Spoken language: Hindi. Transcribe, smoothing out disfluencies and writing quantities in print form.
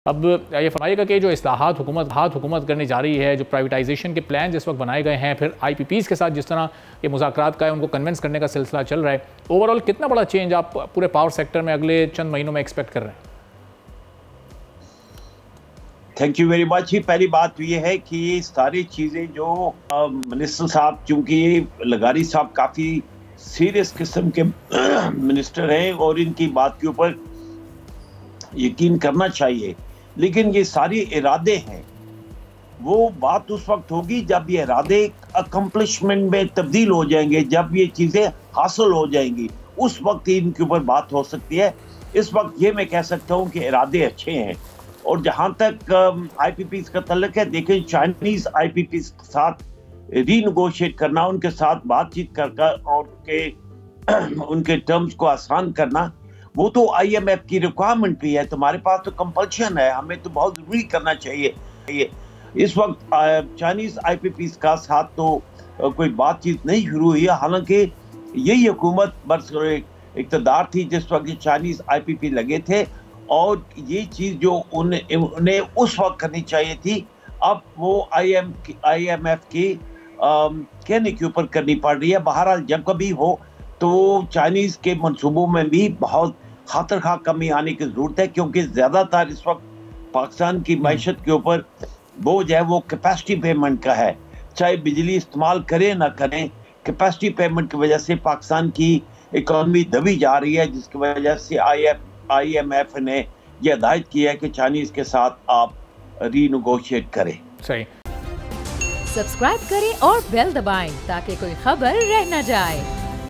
अब ये फरमाइएगा कि जो इस्लाहात हुकूमत करने जा रही है, जो प्राइवेटाइजेशन के प्लान जिस वक्त बनाए गए हैं, फिर IPPs के साथ जिस तरह ये मुज़ाकरात का है, उनको कन्विंस करने का सिलसिला चल रहा है, ओवरऑल कितना बड़ा चेंज आप पूरे पावर सेक्टर में अगले चंद महीनों में एक्सपेक्ट कर रहे हैं? Thank you very much. पहली बात तो ये है कि ये सारी चीज़ें जो मिनिस्टर साहब, चूँकि लगारी साहब काफ़ी सीरियस किस्म के मिनिस्टर हैं और इनकी बात के ऊपर यकीन करना चाहिए, लेकिन ये सारे इरादे हैं, वो बात उस वक्त होगी जब ये इरादे अकम्पलिशमेंट में तब्दील हो जाएंगे, जब ये चीज़ें हासिल हो जाएंगी, उस वक्त इनके ऊपर बात हो सकती है। इस वक्त ये मैं कह सकता हूँ कि इरादे अच्छे हैं। और जहाँ तक IPPs का तल्लुक है, देखें, चाइनीज़ IPPs के साथ रीनेगोशिएट करना, उनके साथ बातचीत कर और उनके टर्म्स को आसान करना, वो तो IMF की रिक्वायरमेंट भी है। तुम्हारे पास तो कंपल्शन है, हमें तो बहुत ज़रूरी करना चाहिए। इस वक्त चाइनीज़ IPPs का साथ तो कोई बातचीत नहीं शुरू हुई है, हालांकि यही हुकूमत बरस इक़्तिदार थी जिस वक्त चाइनीज़ IPP लगे थे, और ये चीज़ जो उन्हें उस वक्त करनी चाहिए थी, अब वो IMF की कहने के ऊपर करनी पड़ रही है। बहरहाल जब कभी हो तो चाइनीज़ के मंसूबों में भी बहुत खातर कमी आने की ज़रूरत है, क्योंकि ज़्यादातर इस वक्त पाकिस्तान की मैशत के ऊपर बोझ है वो कैपेसिटी पेमेंट का है। चाहे बिजली इस्तेमाल करें ना करें, कैपेसिटी पेमेंट की वजह से पाकिस्तान की इकॉनमी दबी जा रही है, जिसकी वजह से IMF ने यह हिदायत की है कि चाइनीज़ के साथ आप रीनेगोशिएट करें। सही। सब्सक्राइब करें और बेल दबाएं ताकि कोई खबर रह न जाए।